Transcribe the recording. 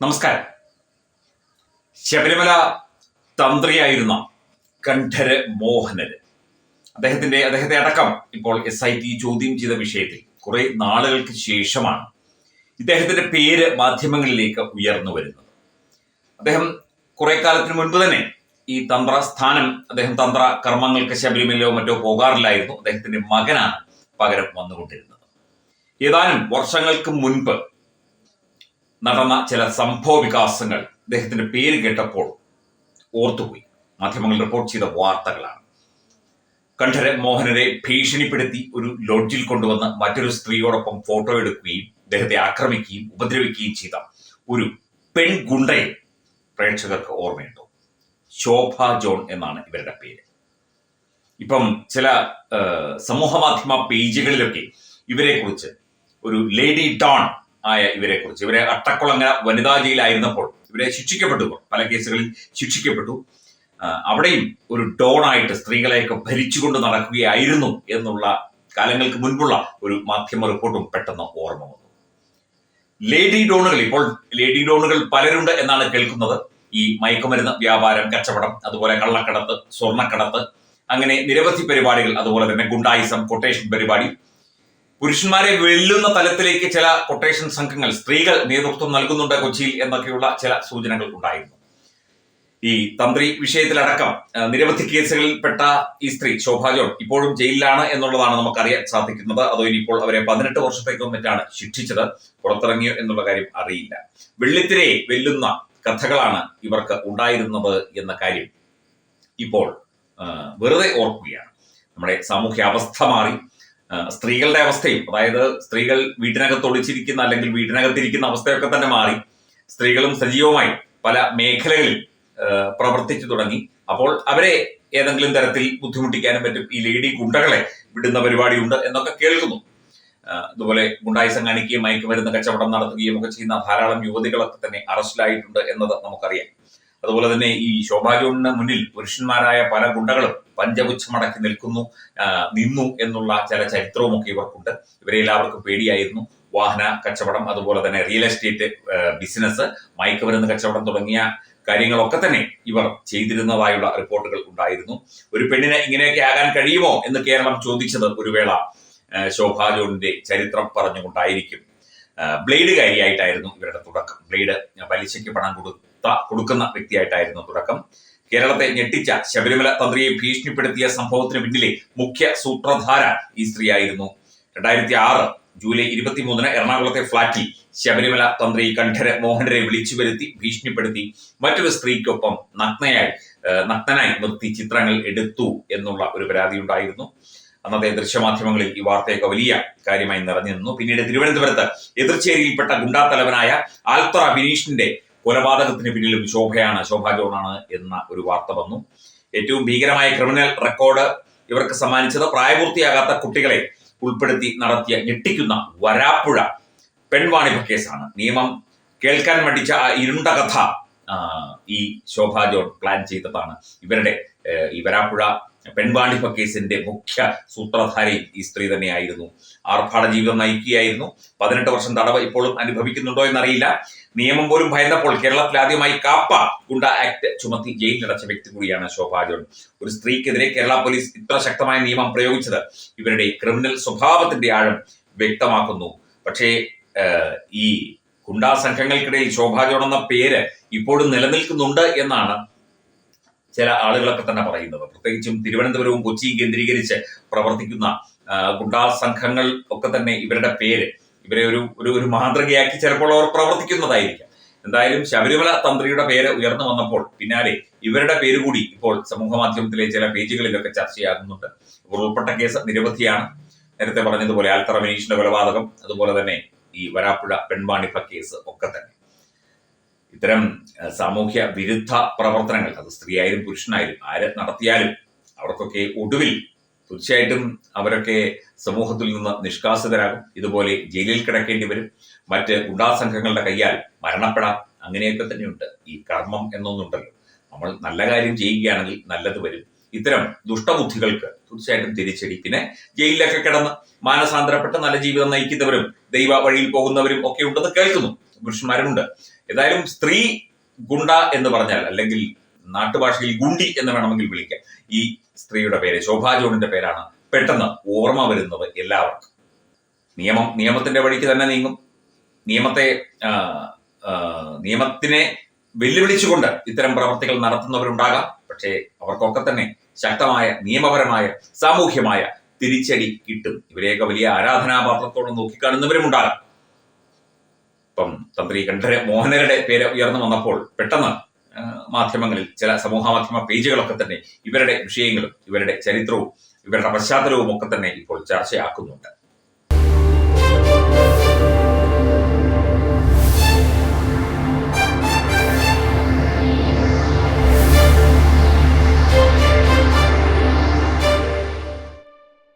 നമസ്കാരം. ശബരിമല തന്ത്രിയായിരുന്ന കണ്ഠര് മോഹനര് അദ്ദേഹത്തെ അടക്കം ഇപ്പോൾ SIT ചോദ്യം ചെയ്ത വിഷയത്തിൽ കുറെ നാളുകൾക്ക് ശേഷമാണ് ഇദ്ദേഹത്തിന്റെ പേര് മാധ്യമങ്ങളിലേക്ക് ഉയർന്നു വരുന്നത്. അദ്ദേഹം കുറെ കാലത്തിന് മുൻപ് തന്നെ ഈ തന്ത്രസ്ഥാനം അദ്ദേഹം തന്ത്ര കർമ്മങ്ങൾക്ക് ശബരിമലയോ മറ്റോ പോകാറില്ലായിരുന്നു. അദ്ദേഹത്തിന്റെ മകനാണ് പകരം വന്നുകൊണ്ടിരുന്നത്. ഏതാനും വർഷങ്ങൾക്ക് മുൻപ് നടന്ന ചില സംഭവ വികാസങ്ങൾ അദ്ദേഹത്തിന്റെ പേര് കേട്ടപ്പോൾ ഓർത്തുപോയി. മാധ്യമങ്ങൾ റിപ്പോർട്ട് ചെയ്ത വാർത്തകളാണ്. കണ്ഠര് മോഹനരെ ഭീഷണിപ്പെടുത്തി ഒരു ലോഡ്ജിൽ കൊണ്ടുവന്ന് മറ്റൊരു സ്ത്രീയോടൊപ്പം ഫോട്ടോ എടുക്കുകയും അദ്ദേഹത്തെ ആക്രമിക്കുകയും ഉപദ്രവിക്കുകയും ചെയ്ത ഒരു പെൺഗുണ്ടയെ പ്രേക്ഷകർക്ക് ഓർമ്മയുണ്ടോ? ശോഭ ജോൺ എന്നാണ് ഇവരുടെ പേര്. ഇപ്പം ചില സമൂഹ മാധ്യമ പേജുകളിലൊക്കെ ഇവരെ കുറിച്ച് ഒരു ലേഡി ഡോൺ ആയ ഇവരെ അട്ടക്കുളങ്ങര വനിതാ ജയിലായിരുന്നപ്പോൾ ഇവരെ ശിക്ഷിക്കപ്പെട്ടു, പല കേസുകളിൽ ശിക്ഷിക്കപ്പെട്ടു. അവിടെയും ഒരു ഡോണായിട്ട് സ്ത്രീകളെയൊക്കെ ഭരിച്ചുകൊണ്ട് നടക്കുകയായിരുന്നു എന്നുള്ള കാലങ്ങൾക്ക് മുൻപുള്ള ഒരു മാധ്യമ റിപ്പോർട്ടും പെട്ടെന്ന് ഓർമ്മ വന്നു. ലേഡി ഡോണുകൾ, ഇപ്പോൾ ലേഡി ഡോണുകൾ പലരുണ്ട് എന്നാണ് കേൾക്കുന്നത്. ഈ മയക്കുമരുന്ന് വ്യാപാരം, കച്ചവടം, അതുപോലെ കള്ളക്കടത്ത്, സ്വർണ്ണക്കടത്ത്, അങ്ങനെ നിരവധി പരിപാടികൾ, അതുപോലെ തന്നെ ഗുണ്ടായിസം, കൊട്ടേഷൻ പരിപാടി, പുരുഷന്മാരെ വെല്ലുന്ന തലത്തിലേക്ക് ചില കൊട്ടേഷൻ സംഘങ്ങൾ, സ്ത്രീകൾ നേതൃത്വം നൽകുന്നുണ്ട് കൊച്ചിയിൽ എന്നൊക്കെയുള്ള ചില സൂചനകൾ ഉണ്ടായിരുന്നു. ഈ തന്ത്രി വിഷയത്തിലടക്കം നിരവധി കേസുകളിൽപ്പെട്ട ഈ സ്ത്രീ ശോഭ ജോൺ ഇപ്പോഴും ജയിലിലാണ് എന്നുള്ളതാണ് നമുക്കറിയാൻ സാധിക്കുന്നത്. അതോ ഇനിയിപ്പോൾ അവരെ 18 വർഷത്തേക്കോ മറ്റാണ് ശിക്ഷിച്ചത്. പുറത്തിറങ്ങിയോ എന്നുള്ള കാര്യം അറിയില്ല. വെള്ളിത്തിരയെ വെല്ലുന്ന കഥകളാണ് ഇവർക്ക് ഉണ്ടായിരുന്നത് എന്ന കാര്യം ഇപ്പോൾ വെറുതെ ഓർക്കുകയാണ്. നമ്മുടെ സാമൂഹ്യ അവസ്ഥ മാറി, സ്ത്രീകളുടെ അവസ്ഥയും, അതായത് സ്ത്രീകൾ വീട്ടിനകത്ത് ഒളിച്ചിരിക്കുന്ന അല്ലെങ്കിൽ വീട്ടിനകത്തിരിക്കുന്ന അവസ്ഥയൊക്കെ തന്നെ മാറി. സ്ത്രീകളും സജീവമായി പല മേഖലകളിൽ പ്രവർത്തിച്ചു തുടങ്ങി. അപ്പോൾ അവരെ ഏതെങ്കിലും തരത്തിൽ ബുദ്ധിമുട്ടിക്കാനും പറ്റും. ഈ ലേഡി ഗുണ്ടകളെ വിടുന്ന പരിപാടിയുണ്ട് എന്നൊക്കെ കേൾക്കുന്നു. അതുപോലെ ഗുണ്ടായിസം കാണിക്കുകയും മയക്കുമരുന്ന് കച്ചവടം നടത്തുകയും ഒക്കെ ചെയ്യുന്ന ധാരാളം യുവതികളൊക്കെ തന്നെ അറസ്റ്റിലായിട്ടുണ്ട് എന്നത് നമുക്കറിയാം. അതുപോലെ തന്നെ ഈ ശോഭാ ജോണിന് മുന്നിൽ പുരുഷന്മാരായ പല ഗുണ്ടകളും പഞ്ചപുച്ഛമടക്കി നിന്നു എന്നുള്ള ചില ചരിത്രവും ഒക്കെ ഇവർക്കുണ്ട്. ഇവരെ എല്ലാവർക്കും പേടിയായിരുന്നു. വാഹന കച്ചവടം, അതുപോലെ തന്നെ റിയൽ എസ്റ്റേറ്റ് ബിസിനസ്, മയക്കുമരുന്ന് കച്ചവടം തുടങ്ങിയ കാര്യങ്ങളൊക്കെ തന്നെ ഇവർ ചെയ്തിരുന്നതായുള്ള റിപ്പോർട്ടുകൾ ഉണ്ടായിരുന്നു. ഒരു പെണ്ണിന് ഇങ്ങനെയൊക്കെ ആകാൻ കഴിയുമോ എന്ന് കേരളം ചോദിച്ചത് ഒരു വേള ശോഭാ ജോണിന്റെ ചരിത്രം പറഞ്ഞുകൊണ്ടായിരിക്കും. ബ്ലേഡുകാരിയായിട്ടായിരുന്നു ഇവരുടെ തുടക്കം. ബ്ലേഡ് പലിശയ്ക്ക് പണം കൊടുക്കുന്ന വ്യക്തിയായിട്ടായിരുന്നു തുടക്കം. കേരളത്തെ ഞെട്ടിച്ച ശബരിമല തന്ത്രിയെ ഭീഷണിപ്പെടുത്തിയ സംഭവത്തിന് പിന്നിലെ മുഖ്യ സൂത്രധാര ഈ സ്ത്രീയായിരുന്നു. 2006 ജൂലൈ 23 എറണാകുളത്തെ ഫ്ളാറ്റിൽ ശബരിമല തന്ത്രി കണ്ഠര് മോഹനരെ വിളിച്ചു വരുത്തി ഭീഷണിപ്പെടുത്തി മറ്റൊരു സ്ത്രീക്കൊപ്പം നഗ്നനായി നിർത്തി ചിത്രങ്ങൾ എടുത്തു എന്നുള്ള ഒരു പരാതി ഉണ്ടായിരുന്നു. അന്നത്തെ ദൃശ്യമാധ്യമങ്ങളിൽ ഈ വാർത്തയൊക്കെ വലിയ കാര്യമായി നിറഞ്ഞു നിന്നു. പിന്നീട് തിരുവനന്തപുരത്ത് എതിർച്ചേരിയിൽപ്പെട്ട ഗുണ്ടാ തലവനായ ആൽത്തറ ബിനീഷിന്റെ കൊലപാതകത്തിന് പിന്നിലും ശോഭ ജോണാണ് എന്ന ഒരു വാർത്ത വന്നു. ഏറ്റവും ഭീകരമായ ക്രിമിനൽ റെക്കോർഡ് ഇവർക്ക് സമ്മാനിച്ചത് പ്രായപൂർത്തിയാകാത്ത കുട്ടികളെ ഉൾപ്പെടുത്തി നടത്തിയ ഞെട്ടിക്കുന്ന വരാപ്പുഴ പെൺവാണിഭ കേസാണ്. നിയമം കേൾക്കാൻ മടിച്ച ആ ഇരുണ്ട കഥ ഈ ശോഭ ജോൺ പ്ലാൻ ചെയ്തതാണ്. ഇവരുടെ ഈ വരാപ്പുഴ പെൺവാണിഭ കേസിന്റെ മുഖ്യ സൂത്രധാരയും ഈ സ്ത്രീ തന്നെയായിരുന്നു. ആർഭാട ജീവിതം നയിക്കുകയായിരുന്നു. 18 വർഷം തടവ് ഇപ്പോഴും അനുഭവിക്കുന്നുണ്ടോ എന്നറിയില്ല. നിയമം പോലും ഭയന്നപ്പോൾ കേരളത്തിൽ ആദ്യമായി കാപ്പ ഗുണ്ട ആക്ട് ചുമത്തി ജയിലിലടച്ച വ്യക്തി കൂടിയാണ് ശോഭ ജോൺ. ഒരു സ്ത്രീക്കെതിരെ കേരള പോലീസ് ഇത്ര ശക്തമായ നിയമം പ്രയോഗിച്ചത് ഇവരുടെ ക്രിമിനൽ സ്വഭാവത്തിന്റെ ആഴം വ്യക്തമാക്കുന്നു. പക്ഷേ ഈ ഗുണ്ടാ സംഘങ്ങൾക്കിടയിൽ ശോഭ ജോൺ എന്ന പേര് ഇപ്പോഴും നിലനിൽക്കുന്നുണ്ട് എന്നാണ് ചില ആളുകളൊക്കെ തന്നെ പറയുന്നത്. പ്രത്യേകിച്ചും തിരുവനന്തപുരവും കൊച്ചിയും കേന്ദ്രീകരിച്ച് പ്രവർത്തിക്കുന്ന ഗുണ്ടാ സംഘങ്ങൾ ഒക്കെ തന്നെ ഇവരുടെ പേര് ഇവരെ ഒരു മാതൃകയാക്കി ചിലപ്പോൾ അവർ പ്രവർത്തിക്കുന്നതായിരിക്കാം. എന്തായാലും ശബരിമല തന്ത്രിയുടെ പേര് ഉയർന്നു വന്നപ്പോൾ പിന്നാലെ ഇവരുടെ പേര് കൂടി ഇപ്പോൾ സമൂഹ മാധ്യമത്തിലെ ചില പേജുകളിലൊക്കെ ചർച്ചയാകുന്നുണ്ട്. ഇവർ ഉൾപ്പെട്ട കേസ് നിരവധിയാണ്. നേരത്തെ പറഞ്ഞതുപോലെ ആൽത്തറ ബിനീഷിന്റെ കൊലപാതകം, അതുപോലെ തന്നെ ഈ വരാപ്പുഴ പെൺവാണിഭ കേസ് ഒക്കെ തന്നെ. ഇത്തരം സാമൂഹ്യ വിരുദ്ധ പ്രവർത്തനങ്ങൾ, അത് സ്ത്രീയായാലും പുരുഷനായാലും ആര് നടത്തിയാലും അവർക്കൊക്കെ ഒടുവിൽ തീർച്ചയായിട്ടും അവരൊക്കെ സമൂഹത്തിൽ നിന്ന് നിഷ്കാസിതരാകും. ഇതുപോലെ ജയിലിൽ കിടക്കേണ്ടി വരും. മറ്റ് ഗുണ്ടാ സംഘങ്ങളുടെ കയ്യാൽ മരണപ്പെടാം. അങ്ങനെയൊക്കെ തന്നെയുണ്ട്. ഈ കർമ്മം എന്നൊന്നുണ്ടല്ലോ. നമ്മൾ നല്ല കാര്യം ചെയ്യുകയാണെങ്കിൽ നല്ലത് വരും. ഇത്തരം ദുഷ്ടബുദ്ധികൾക്ക് തീർച്ചയായിട്ടും തിരിച്ചടി. പിന്നെ ജയിലിലൊക്കെ കിടന്ന് മാനസാന്തരപ്പെട്ട് നല്ല ജീവിതം നയിക്കുന്നവരും ദൈവ വഴിയിൽ പോകുന്നവരും ഒക്കെ ഉണ്ടെന്ന് കേൾക്കുന്നു. പുരുഷന്മാരുമുണ്ട്. ഏതായാലും സ്ത്രീ ഗുണ്ട എന്ന് പറഞ്ഞാൽ, അല്ലെങ്കിൽ നാട്ടുഭാഷയിൽ ഗുണ്ടി എന്ന് വേണമെങ്കിൽ വിളിക്കാം, ഈ സ്ത്രീയുടെ പേര് ശോഭാ ജോണിന്റെ പേരാണ് പെട്ടെന്ന് ഓർമ്മ വരുന്നത് എല്ലാവർക്കും. നിയമത്തിന്റെ വഴിക്ക് തന്നെ നീങ്ങും. നിയമത്തിനെ വെല്ലുവിളിച്ചുകൊണ്ട് ഇത്തരം പ്രവർത്തികൾ നടത്തുന്നവരുണ്ടാകാം. പക്ഷേ അവർക്കൊക്കെ തന്നെ ശക്തമായ നിയമപരമായ സാമൂഹ്യമായ തിരിച്ചടി കിട്ടും. ഇവരെയൊക്കെ വലിയ ആരാധനാപാത്രത്തോടെ നോക്കിക്കാണുന്നവരും ഉണ്ടാകാം. ഇപ്പം തന്ത്രി കണ്ഠര മോഹനരുടെ പേര് ഉയർന്നു വന്നപ്പോൾ പെട്ടെന്ന് മാധ്യമങ്ങളിൽ ചില സമൂഹ മാധ്യമ പേജുകളൊക്കെ തന്നെ ഇവരുടെ വിഷയങ്ങളും ഇവരുടെ ചരിത്രവും ഇവരുടെ പശ്ചാത്തലവും ഒക്കെ തന്നെ ഇപ്പോൾ ചർച്ചയാക്കുന്നുണ്ട്.